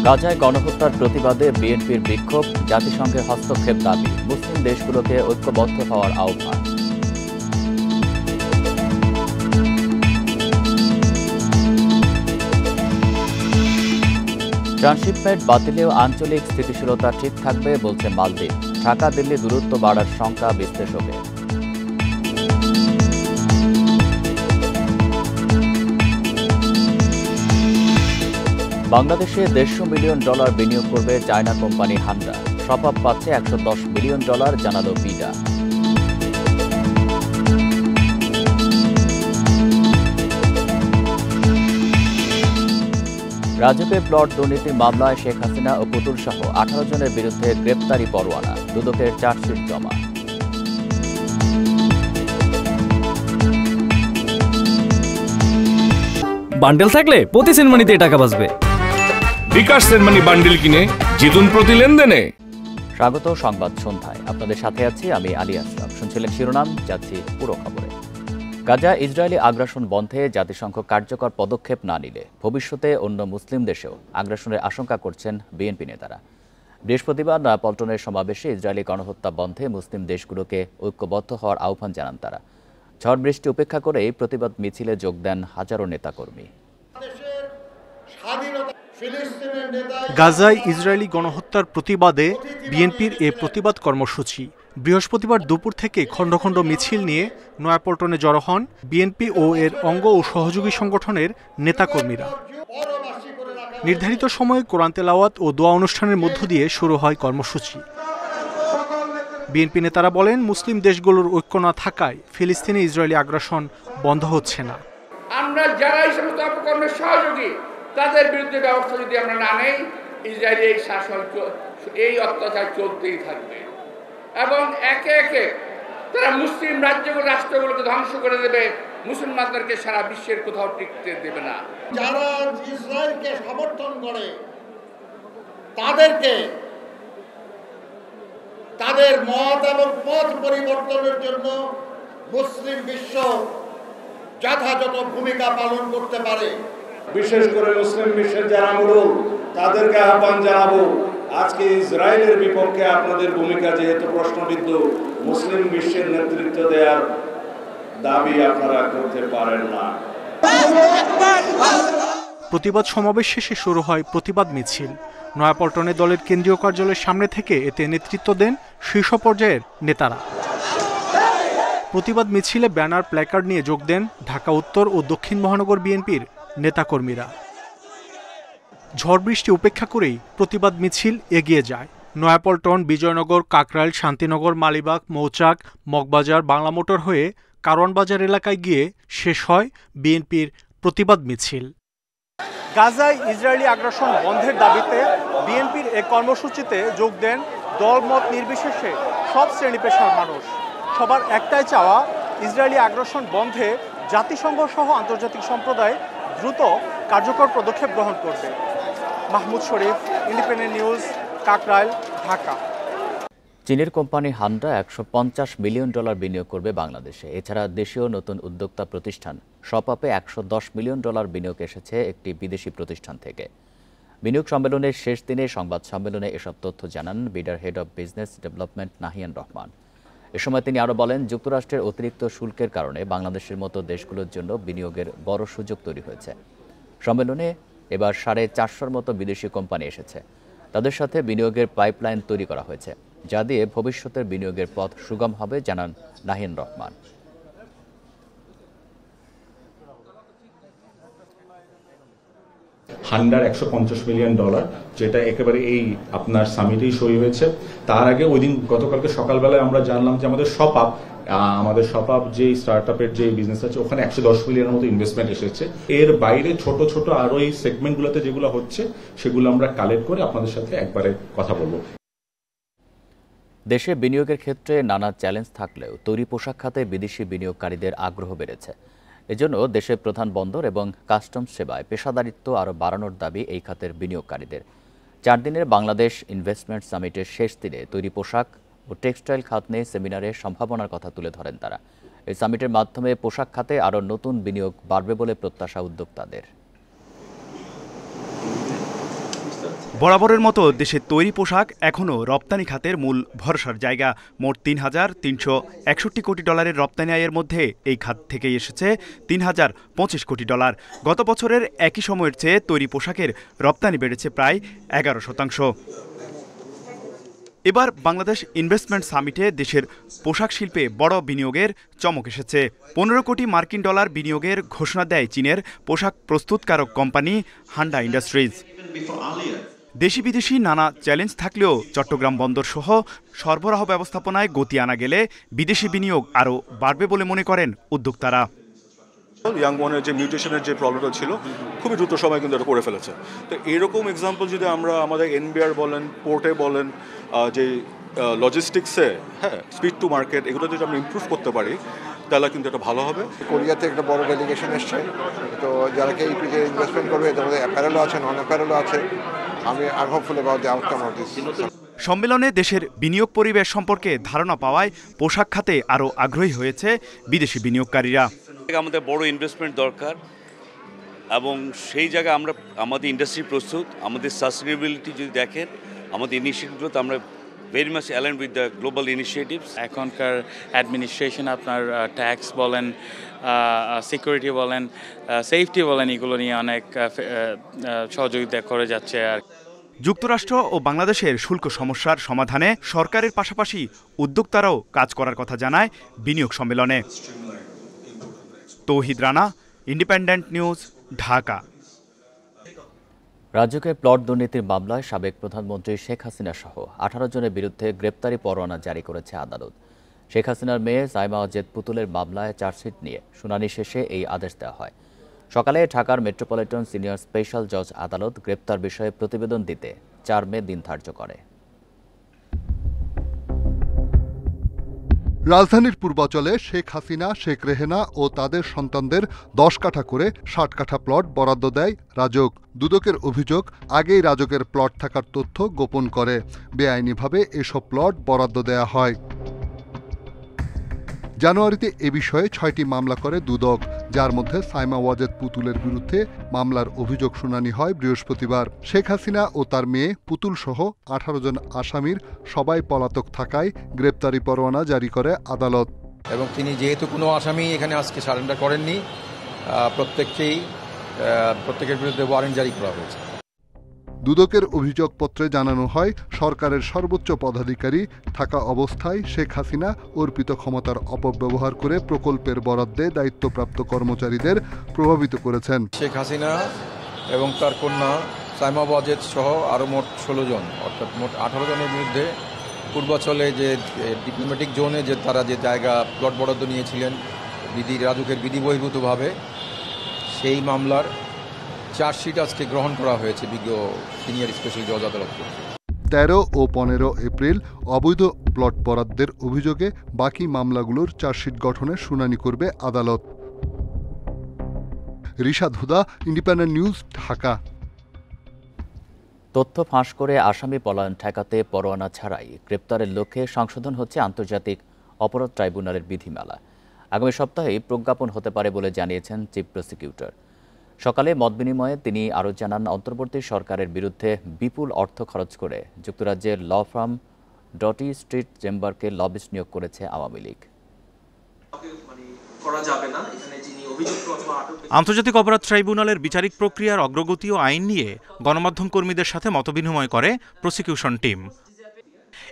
গাজায় গণহত্যার প্রতিবাদে বিএনপির বিক্ষোভ, জাতিসংঘের হস্তক্ষেপ দাবি, মুসলিম দেশগুলোকে ঐক্যবদ্ধ হওয়ার আহ্বান। ট্রানশিপমেন্ট বাতিলেও আঞ্চলিক স্থিতিশীলতা ঠিক থাকবে বলছে মালদ্বীপ। ঢাকা দিল্লি দূরত্ব বাড়ার শঙ্কা বিশ্লেষকের। বাংলাদেশে $150 মিলিয়ন বিনিয়োগ করবে চায়না কোম্পানি হান্ডা। সপাপ পাচ্ছে $110 মিলিয়ন, জানালো বিডা। রাজুকের প্লট দুর্নীতির মামলায় শেখ হাসিনা ও পুতুল সহ 18 জনের বিরুদ্ধে গ্রেপ্তারি পরোয়ানা, দুদকের চার্জশিট জমা। বান্ডেল থাকলে প্রতি সেনমানিতে টাকা বাঁচবে। বিকাশ সেনমানি বান্ডেল কিনে জিতুন প্রতি লেনদেনে। স্বাগত সংবাদ সন্ধ্যায়, আপনাদের সাথে আছি আমি আলী আশরাফ। শুনছিলেন শিরোনাম, যাচ্ছি পুরো খবরে। গাজা ইসরায়েলি আগ্রাসন বন্ধে জাতিসংঘ কার্যকর পদক্ষেপ না নিলে ভবিষ্যতে অন্য মুসলিম দেশেও আগ্রাসনের আশঙ্কা করছেন বিএনপি নেতারা। বৃহস্পতিবার নয়াপল্টনের সমাবেশে ইসরায়েলি গণহত্যা বন্ধে মুসলিম দেশগুলোকে ঐক্যবদ্ধ হওয়ার আহ্বান জানান তারা। ঝড় বৃষ্টি উপেক্ষা করে এই প্রতিবাদ মিছিলে যোগ দেন হাজারো নেতাকর্মী। গাজায় ইসরায়েলি গণহত্যার প্রতিবাদে বিএনপির এ প্রতিবাদ কর্মসূচি। বৃহস্পতিবার দুপুর থেকে খণ্ড খণ্ড মিছিল নিয়ে নয়াপল্টনে জড়ো হন বিএনপি ও এর অঙ্গ ও সহযোগী সংগঠনের নেতাকর্মীরা। নির্ধারিত সময়ে কোরআন তেলাওয়াত ও দোয়া অনুষ্ঠানের মধ্য দিয়ে শুরু হয় কর্মসূচি। বিএনপি নেতারা বলেন, মুসলিম দেশগুলোর ঐক্য না থাকায় ফিলিস্তিনে ইসরায়েলি আগ্রাসন বন্ধ হচ্ছে না। আমরা যারা এই সমস্ত অপকর্মের সহযোগী তাদের বিরুদ্ধে ব্যবস্থা যদি আমরা না নেই, ইসরায়েলি এই শাসন, এই অত্যাচার চলতেই থাকবে এবং একে একে তারা মুসলিম রাষ্ট্রগুলোকে ধ্বংস করে দেবে, মুসলমানদেরকে সারা বিশ্বের কোথাও টিকতে দেবে না। যারা ইসরায়েলকে সমর্থন করে তাদেরকে তাদের মত এবং পথ পরিবর্তনের জন্য মুসলিম বিশ্ব যথাযথ ভূমিকা পালন করতে পারে। বিশেষ করে মুসলিম বিশ্বের যারা মুরুল তাদেরকে আহ্বান জানাবো, আজকে ইসরায়েলের বিপক্ষে আপনাদের ভূমিকা যেহেতু প্রশ্নবিদ্ধ, মুসলিম বিশ্বের নেতৃত্ব দেওয়ার দাবি আপনারা করতে পারেন না। প্রতিবাদ সমাবেশ শেষে শুরু হয় প্রতিবাদ মিছিল। নয়াপল্টনে দলের কেন্দ্রীয় কার্যালয়ের সামনে থেকে এতে নেতৃত্ব দেন শীর্ষ পর্যায়ের নেতারা। প্রতিবাদ মিছিলে ব্যানার, প্ল্যাকার্ড নিয়ে যোগ দেন ঢাকা উত্তর ও দক্ষিণ মহানগর বিএনপির নেতাকর্মীরা। ঝড় বৃষ্টি উপেক্ষা করেই প্রতিবাদ মিছিল এগিয়ে যায়। নয়াপল্টন, বিজয়নগর, কাকরাইল, শান্তিনগর, মালিবাগ, মৌচাক, মগবাজার, বাংলা মোটর হয়ে কারওয়ানবাজার এলাকায় গিয়ে শেষ হয় বিএনপির প্রতিবাদ মিছিল। গাজায় ইসরায়েলি আগ্রাসন বন্ধের দাবিতে বিএনপির এক কর্মসূচিতে যোগ দেন দলমত নির্বিশেষে সব শ্রেণী পেশার মানুষ। সবার একটাই চাওয়া, ইসরায়েলি আগ্রাসন বন্ধে জাতিসংঘ সহ আন্তর্জাতিক সম্প্রদায় দ্রুত কার্যকর পদক্ষেপ গ্রহণ করবে। মাহমুদ শরীফ, ইন্ডিপেন্ডেন্ট নিউজ, কাকরাইল, ঢাকা। চীনের কোম্পানি হান্ডা $150 মিলিয়ন বিনিয়োগ করবে বাংলাদেশে। এছাড়া দেশীয় নতুন উদ্যোক্তা প্রতিষ্ঠান সপাপে $110 মিলিয়ন বিনিয়োগ এসেছে একটি বিদেশি প্রতিষ্ঠান থেকে। বিনিয়োগ সম্মেলনের শেষ দিনে সংবাদ সম্মেলনে এসব তথ্য জানান বিডার head of business development Nahiyan Rahman. এ সময় তিনি আরও বলেন, যুক্তরাষ্ট্রের অতিরিক্ত শুল্কের কারণে বাংলাদেশের মতো দেশগুলোর জন্য বিনিয়োগের বড় সুযোগ তৈরি হয়েছে। সম্মেলনে এবার 450-র মতো বিদেশি কোম্পানি এসেছে। তাদের সাথে বিনিয়োগের পাইপলাইন তৈরি করা হয়েছে, যা দিয়ে ভবিষ্যতের বিনিয়োগের পথ সুগম হবে, জানান নাহিয়ান রহমান। হান্ডার $150 মিলিয়ন, যেটা একেবারে এই আপনার সামিটেই সই হয়েছে। তার আগে ওই দিন গতকালকে সকালবেলায় আমরা জানলাম যে আমাদের সপাপ যে স্টার্টআপের যে বিজনেস আছে ওখানে $110 মিলিয়নের মতো ইনভেস্টমেন্ট এসেছে। এর বাইরে ছোট ছোট আরো এই সেগমেন্টগুলোতে যেগুলো হচ্ছে সেগুলো আমরা কালেক্ট করে আপনাদের সাথে একবারে কথা বলবো। দেশে বিনিয়োগের ক্ষেত্রে নানা চ্যালেঞ্জ থাকলেও তৈরি পোশাক খাতে বিদেশি বিনিয়োগকারীদের আগ্রহ বেড়েছে। এজন্য দেশের প্রধান বন্দর এবং কাস্টমস সেবায় পেশাদারিত্ব আরও বাড়ানোর দাবি এই খাতের বিনিয়োগকারীদের। 4 দিনের বাংলাদেশ ইনভেস্টমেন্ট সামিটের শেষ দিনে তৈরি পোশাক ও টেক্সটাইল খাত নিয়ে সেমিনারে সম্ভাবনার কথা তুলে ধরেন তারা। এই সামিটের মাধ্যমে পোশাক খাতে আরও নতুন বিনিয়োগ বাড়বে বলে প্রত্যাশা উদ্যোক্তাদের। বরাবরের মতো দেশের তৈরি পোশাক এখনও রপ্তানি খাতের মূল ভরসার জায়গা। মোট $3,361 কোটি রপ্তানি আয়ের মধ্যে এই খাত থেকেই এসেছে $3,025 কোটি। গত বছরের একই সময়ের চেয়ে তৈরি পোশাকের রপ্তানি বেড়েছে প্রায় 11%। এবার বাংলাদেশ ইনভেস্টমেন্ট সামিটে দেশের পোশাক শিল্পে বড় বিনিয়োগের চমক এসেছে। $15 কোটি বিনিয়োগের ঘোষণা দেয় চীনের পোশাক প্রস্তুতকারক কোম্পানি হান্ডা ইন্ডাস্ট্রিজ। দেশি বিদেশি নানা চ্যালেঞ্জ থাকলেও চট্টগ্রাম বন্দর সহ সরবরাহ ব্যবস্থাপনায় গতি আনা গেলে বিদেশি বিনিয়োগ আরও বাড়বে বলে মনে করেন উদ্যোক্তারা। ইয়াংবনের যে মিউটেশনের যে প্রবলেমটা ছিল খুবই দ্রুত সময় কিন্তু এটা করে ফেলেছে। তো এরকম এক্সাম্পল যদি আমরা আমাদের এনবিআর বলেন, পোর্টে বলেন, যে লজিস্টিক্সে, হ্যাঁ, স্পিড টু মার্কেট, এগুলো যদি আমরা ইমপ্রুভ করতে পারি তাহলে কিন্তু এটা ভালো হবে। কোরিয়াতে একটা বড় ডেলিগেশন এসছে, তো যারা কেইপিতে ইনভেস্টমেন্ট করবে তাদের অ্যাপারেলও আছে, নন অ্যাপারেলও আছে। আমি hopeful about the outcome of this. সম্মেলনে দেশের বিনিয়োগ পরিবেশ সম্পর্কে ধারণা পাওয়ায় পোশাক খাতে আরও আগ্রহী হয়েছে বিদেশি বিনিয়োগকারীরা। আমাদের বড় ইনভেস্টমেন্ট দরকার এবং সেই জায়গায় আমরা আমাদের ইন্ডাস্ট্রি প্রস্তুত। আমাদের সাস্টেনেবিলিটি যদি দেখেন, আমাদের ইনিশিয়েটিভগুলো তো আমরা very much aligned with the global initiatives. এখনকার অ্যাডমিনিস্ট্রেশন আপনার ট্যাক্স বলেন, সিকিউরিটি বলেন, সেফটি বলেন, এগুলো নিয়ে অনেক সহযোগিতা করে যাচ্ছে। আর যুক্তরাষ্ট্র ও বাংলাদেশের শুল্ক সমস্যার সমাধানে সরকারের পাশাপাশি উদ্যোক্তারাও কাজ করার কথা জানায় বিনিয়োগ সম্মেলনে। তৌহিদ রানা, ইন্ডিপেন্ডেন্ট নিউজ, ঢাকা। রাজ্যকে প্লট দুর্নীতির মামলায় সাবেক প্রধানমন্ত্রী শেখ হাসিনা সহ 18 জনের বিরুদ্ধে গ্রেপ্তারি পরোয়ানা জারি করেছে আদালত। শেখ হাসিনার মেয়ে সাইমা ওয়াজেদ পুতুলের মামলায় চার্জশিট নিয়ে শুনানি শেষে এই আদেশ দেওয়া হয়। সকালে ঢাকার মেট্রোপলিটন সিনিয়র স্পেশাল জজ আদালত গ্রেপ্তার বিষয়ে প্রতিবেদন দিতে 4 মে দিন ধার্য করে। রাজধানীর পূর্বাঞ্চলে শেখ হাসিনা, শেখ রেহেনা ও তাদের সন্তানদের 10 কাঠা করে 60 কাঠা প্লট বরাদ্দ দেয় রাজউক। দুদকের অভিযোগ, আগেই রাজউকের প্লট থাকার তথ্য গোপন করে বেআইনিভাবে এসব প্লট বরাদ্দ দেয়া হয়। জানুয়ারিতে এ বিষয়ে 6টি মামলা করে দুদক, যার মধ্যে সাইমা ওয়াজেদ পুতুলের বিরুদ্ধে মামলার অভিযোগ শুনানি হয় বৃহস্পতিবার। শেখ হাসিনা ও তার মেয়ে পুতুল সহ 18 জন আসামির সবাই পলাতক থাকায় গ্রেপ্তারি পরোয়ানা জারি করে আদালত। এবং তিনি যেহেতু কোনো আসামি এখানে আজকে সারেন্ডার করেননি, প্রত্যেকের বিরুদ্ধে ওয়ারেন্ট জারি করা হয়েছে। দুদকের অভিযোগপত্রে জানানো হয়, সরকারের সর্বোচ্চ পদাধিকারী থাকা অবস্থায় শেখ হাসিনা অর্পিত ক্ষমতার অপব্যবহার করে প্রকল্পের বরাদ্দে দায়িত্বপ্রাপ্ত কর্মচারীদের প্রভাবিত করেছেন। শেখ হাসিনা এবং তার কন্যা সাইমা ওয়াজেদ সহ আরও মোট 16 জন, অর্থাৎ মোট 18 জনের বিরুদ্ধে পূর্বাঞ্চলে যে ডিপ্লোম্যাটিক জোনে যে তারা যে জায়গা প্লট বরাদ্দ নিয়েছিলেন রাজুকের বিধি বহির্ভূতভাবে, সেই মামলার চার্জশিট আজকে গ্রহণ করা হয়েছে বিজ্ঞ সিনিয়র স্পেশাল জজ আদালত। 13 ও 15 এপ্রিল অবৈধ প্লট বরাদ্দের অভিযোগে বাকি মামলাগুলোর চার্জশিট গঠনের শুনানি করবে আদালত। রিশাদ হুদা, ইন্ডিপেন্ডেন্ট নিউজ, ঢাকা। তথ্য ফাঁস করে আসামি পলায়ন ঠেকাতে পরোয়ানা ছাড়াই গ্রেপ্তারের লক্ষ্যে সংশোধন হচ্ছে আন্তর্জাতিক অপরাধ ট্রাইব্যুনালের বিধিমালা। আগামী সপ্তাহেই প্রজ্ঞাপন হতে পারে বলে জানিয়েছেন চিফ প্রসিকিউটর। সকালে মতবিনিময়ে তিনি আরও জানান, অন্তর্বর্তী সরকারের বিরুদ্ধে বিপুল অর্থ খরচ করে যুক্তরাজ্যের ল ফার্ম ডটি স্ট্রিট চেম্বারকে লবিস্ট নিয়োগ করেছে আওয়ামী লীগ। আন্তর্জাতিক অপরাধ ট্রাইব্যুনালের বিচারিক প্রক্রিয়ার অগ্রগতি ও আইন নিয়ে গণমাধ্যম কর্মীদের সাথে মতবিনিময় করে প্রসিকিউশন টিম।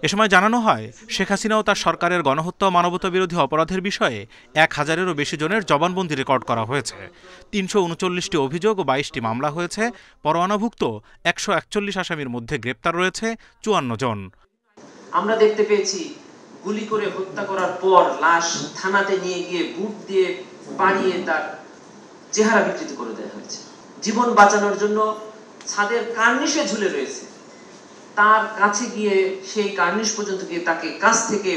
এ সময় জানানো হয়, শেখ হাসিনা ও তার সরকারের গণহত্যা ও মানবতাবিরোধী অপরাধের বিষয়ে 1000-এরও বেশি জনের জবানবন্দি রেকর্ড করা হয়েছে। 339টি অভিযোগ ও 22টি মামলা হয়েছে। পরোয়ানাভুক্ত 141 আসামির মধ্যে গ্রেপ্তার রয়েছে 54 জন। আমরা দেখতে পেয়েছি গুলি করে হত্যা করার পর লাশ থানাতে নিয়ে গিয়ে বুট দিয়ে পাড়িয়ে তার চেহারা বিকৃত করে দেওয়া হয়েছে। জীবন বাঁচানোর জন্য ছাদের কার্নিশে ঝুলে রয়েছে, তার কাছে গিয়ে সেই কার্নিশ পর্যন্ত গিয়ে তাকে কাছ থেকে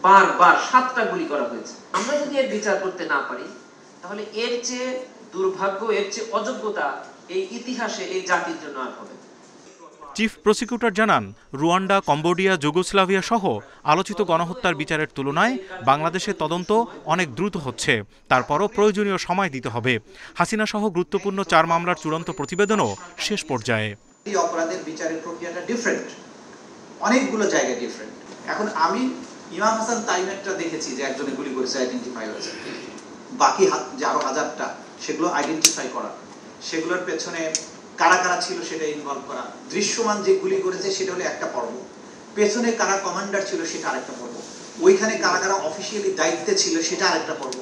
বারবার 7টা গুলি করা হয়েছে। আমরা যদি এর বিচার করতে না পারি, তাহলে এর চেয়ে দুর্ভাগ্য, এর চেয়ে অযোগ্যতা এই ইতিহাসে এই জাতির জন্য আর হবে। চিফ প্রসিকিউটর জানান, রুয়ান্ডা, কম্বোডিয়া, যুগোস্লাভিয়া সহ আলোচিত গণহত্যার বিচারের তুলনায় বাংলাদেশের তদন্ত অনেক দ্রুত হচ্ছে। তারপরও প্রয়োজনীয় সময় দিতে হবে। হাসিনা সহ গুরুত্বপূর্ণ 4 মামলার চূড়ান্ত প্রতিবেদনও শেষ পর্যায়ে। এই অপরাধের বিচারের প্রক্রিয়াটা ডিফারেন্ট, অনেকগুলো জায়গায় ডিফারেন্ট। এখন আমি ইমাম হাসান তাইমেরটা দেখেছি যে একজনে গুলি করেছে, আইডেন্টিফাই হয়েছে। বাকি যে আরো হাজারটা, সেগুলো আইডেন্টিফাই করা, সেগুলোর পেছনে কারা কারা ছিল সেটা ইনভলভ করা। দৃশ্যমান যে গুলি করেছে সেটা হলো একটা পর্ব, পেছনে কারা কমান্ডার ছিল সেটা আরেকটা পর্ব, ওইখানে কারা কারা অফিসিয়ালি দায়িত্বে ছিল সেটা আরেকটা পর্ব,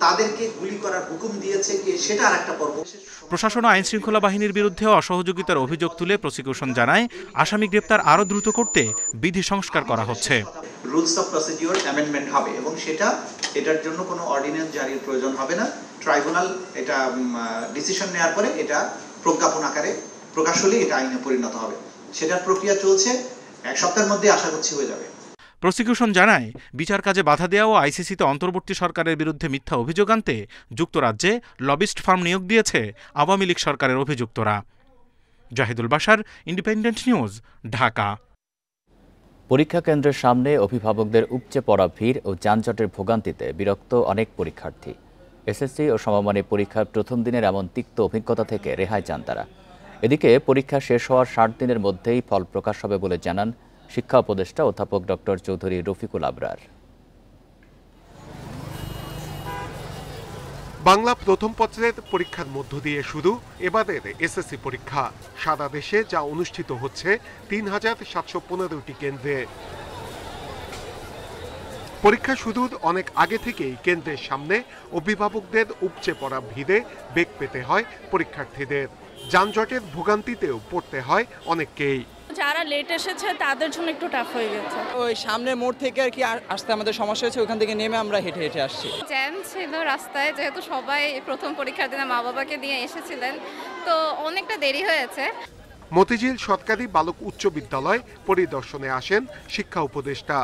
তাদেরকে গুলি করার হুকুম দিয়েছে কে সেটা আরেকটা পর্ব। প্রশাসন ও আইন শৃঙ্খলা বাহিনীর বিরুদ্ধে অসহযোগিতার অভিযোগ তুলে প্রসিকিউশন জানায় আসামি গ্রেপ্তার আরও দ্রুত করতে বিধি সংস্কার করা হচ্ছে। রুলস অফ প্রসিডিওর অ্যামেন্ডমেন্ট হবে এবং এটার জন্য কোনো অর্ডিন্যান্স জারির প্রয়োজন হবে না। ট্রাইব্যুনাল এটা ডিসিশন নেওয়ার পরে এটা প্রজ্ঞাপন আকারে প্রকাশ হলে এটা আইনে পরিণত হবে। সেটার প্রক্রিয়া চলছে, এক সপ্তাহের মধ্যে আশা করছি হয়ে যাবে। প্রসিকিউশন জানায় বিচার কাজে বাধা দেওয়া ও আইসিসিতে অন্তর্বর্তী সরকারের বিরুদ্ধে মিথ্যা অভিযোগ আনতে যুক্তরাজ্যে লবিস্ট ফার্ম নিয়োগ দিয়েছে আওয়ামী লীগ সরকারের অভিযুক্তরা। Zahidul Bashar, independent news, Dhaka. পরীক্ষা কেন্দ্রের সামনে অভিভাবকদের উপচে পড়া ভিড় ও যানজটের ভোগান্তিতে বিরক্ত অনেক পরীক্ষার্থী। এসএসসি ও সমমানের পরীক্ষার প্রথম দিনের এমন তিক্ত অভিজ্ঞতা থেকে রেহাই চান তারা। এদিকে পরীক্ষা শেষ হওয়ার 60 দিনের মধ্যেই ফল প্রকাশ হবে বলে জানান শিক্ষা উপদেষ্টা অধ্যাপক ডক্টর চৌধুরী রফিকুল আবরার। বাংলা প্রথম পত্রের পরীক্ষার মধ্য দিয়ে শুরু এবারের এসএসসি পরীক্ষা। সারা দেশে যা অনুষ্ঠিত হচ্ছে 3715টি কেন্দ্রে। পরীক্ষা শুরুর অনেক আগে থেকেই কেন্দ্রের সামনে অভিভাবকদের উপচে পড়া ভিড়ে বেগ পেতে হয় পরীক্ষার্থীদের। যানজটের ভোগান্তিতেও পড়তে হয় অনেককেই। যারা লেট এসেছে তাদের জন্য একটু টাফ হয়ে গেছে। ওই সামনের মোড় থেকে আর কি আসতে আমাদের সমস্যা হয়েছে, ওখান থেকে নেমে আমরা হেঁটে হেঁটে আসছি। জ্যাম ছিল রাস্তায়, যেহেতু সবাই প্রথম পরীক্ষার দিনে মা বাবাকে নিয়ে এসেছিলেন, তো অনেকটা দেরি হয়েছে। মতিঝিল সরকারি বালক উচ্চ বিদ্যালয় পরিদর্শনে আসেন শিক্ষা উপদেষ্টা।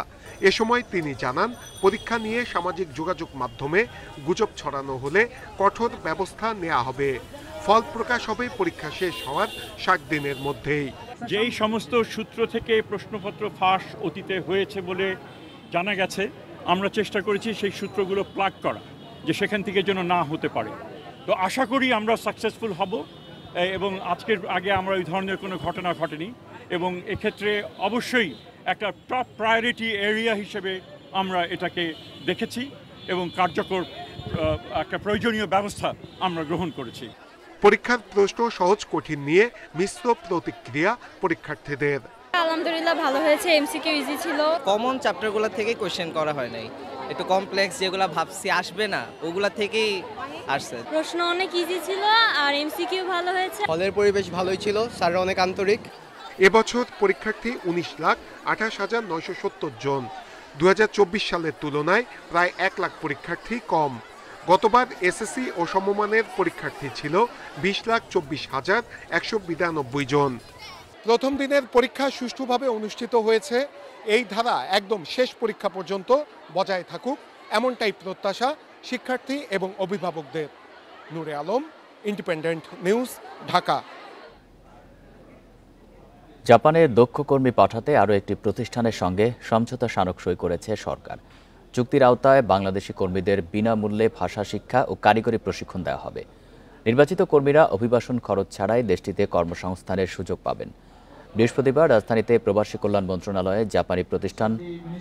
এ সময় তিনি জানান, পরীক্ষা নিয়ে সামাজিক যোগাযোগ মাধ্যমে গুজব ছড়ানো হলে কঠোর ব্যবস্থা নেওয়া হবে। ফল প্রকাশ হবে পরীক্ষা শেষ হওয়ার 60 দিনের মধ্যেই। যেই সমস্ত সূত্র থেকে প্রশ্নপত্র ফাঁস অতীতে হয়েছে বলে জানা গেছে, আমরা চেষ্টা করেছি সেই সূত্রগুলো প্লাগ করা, যে সেখান থেকে যেন না হতে পারে। তো আশা করি আমরা সাকসেসফুল হব এবং আজকের আগে আমরা ওই ধরনের কোনো ঘটনা ঘটেনি এবং এক্ষেত্রে অবশ্যই একটা টপ প্রায়োরিটি এরিয়া হিসেবে আমরা এটাকে দেখেছি এবং কার্যকর একটা প্রয়োজনীয় ব্যবস্থা আমরা গ্রহণ করেছি। পরীক্ষার প্রশ্ন সহজ কঠিন নিয়ে মিশ্র প্রতিক্রিয়া পরীক্ষার্থীদের। আলহামদুলিল্লাহ ভালো হয়েছে, এমসিকিউ ইজি ছিল। কমন চ্যাপ্টারগুলো থেকে কোশ্চেন করা হয় নাই, একটু কমপ্লেক্স যেগুলো ভাবছি আসবে না ওগুলা থেকেই আসছে। প্রশ্ন অনেক ইজি ছিল আর এমসিকিউ ভালো হয়েছে। হলের পরিবেশ ভালোই ছিল, স্যাররা অনেক আন্তরিক। এবছর পরীক্ষার্থী 19,28,970 জন। 2024 সালের তুলনায় প্রায় 1 লাখ পরীক্ষার্থী কম। গতবার এসএসসি ও সমমানের পরীক্ষার্থী ছিল 20,24,192 জন। প্রথম দিনের পরীক্ষা সুষ্ঠুভাবে অনুষ্ঠিত হয়েছে। এই ধারা একদম শেষ পরীক্ষা পর্যন্ত বজায় থাকুক, এমনটাই প্রত্যাশা শিক্ষার্থী এবং অভিভাবকদের। নূরে আলম, ইন্ডিপেন্ডেন্ট নিউজ, ঢাকা। জাপানে দক্ষ কর্মী পাঠাতে আরও একটি প্রতিষ্ঠানের সঙ্গে সমঝোতা স্মারক সই করেছে সরকার। চুক্তির আওতায় বাংলাদেশি কর্মীদের বিনামূল্যে ভাষা শিক্ষা ও কারিগরি প্রশিক্ষণ দেওয়া হবে। নির্বাচিত কর্মীরা অভিবাসন খরচ ছাড়াই দেশটিতে কর্মসংস্থানের সুযোগ পাবেন। বৃহস্পতিবার রাজধানীতে প্রবাসী কল্যাণ মন্ত্রণালয়ে জাপানি প্রতিষ্ঠান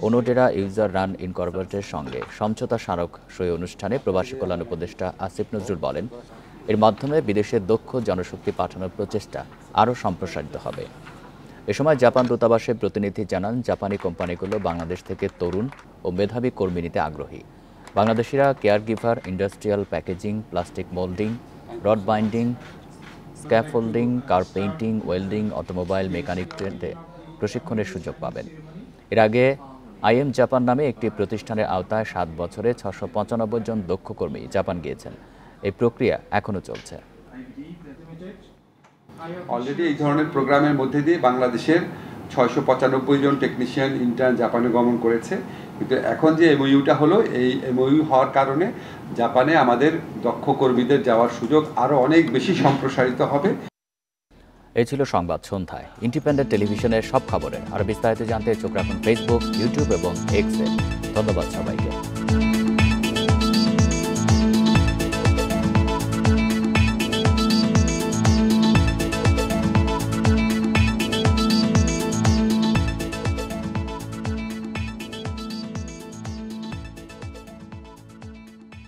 ওনোডেরা ইউজার রান ইনকর্পোরেটের সঙ্গে সমঝোতা স্মারক সই অনুষ্ঠানে প্রবাসী কল্যাণ উপদেষ্টা আসিফ নজরুল বলেন, এর মাধ্যমে বিদেশে দক্ষ জনশক্তি পাঠানোর প্রচেষ্টা আরও সম্প্রসারিত হবে। এ সময় জাপান দূতাবাসের প্রতিনিধি জানান, জাপানি কোম্পানিগুলো বাংলাদেশ থেকে তরুণ ও মেধাবী কর্মী নিতে আগ্রহী। বাংলাদেশিরা care giver, industrial packaging, plastic moulding, rod binding, scaffolding, car painting, welding, automobile mechanic ট্রেডে প্রশিক্ষণের সুযোগ পাবেন। এর আগে আইএম জাপান নামে একটি প্রতিষ্ঠানের আওতায় 7 বছরে 695 জন দক্ষ কর্মী জাপান গিয়েছেন। এই প্রক্রিয়া এখনও চলছে। অলরেডি এই ধরনের প্রোগ্রামের মধ্যে দিয়ে বাংলাদেশের 695 জন টেকনিশিয়ান ইন্টার্ন জাপানে গমন করেছে। কিন্তু এখন যে এমওইউটা হলো, এই এমওইউ হওয়ার কারণে জাপানে আমাদের দক্ষ কর্মীদের যাওয়ার সুযোগ আরও অনেক বেশি সম্প্রসারিত হবে। এই ছিল সংবাদ সন্ধ্যায়। ইন্ডিপেন্ডেন্ট টেলিভিশনের সব খবরের আরও বিস্তারিত জানতে চোখ রাখুন ফেসবুক, ইউটিউব এবং এক্সে। ধন্যবাদ সবাইকে।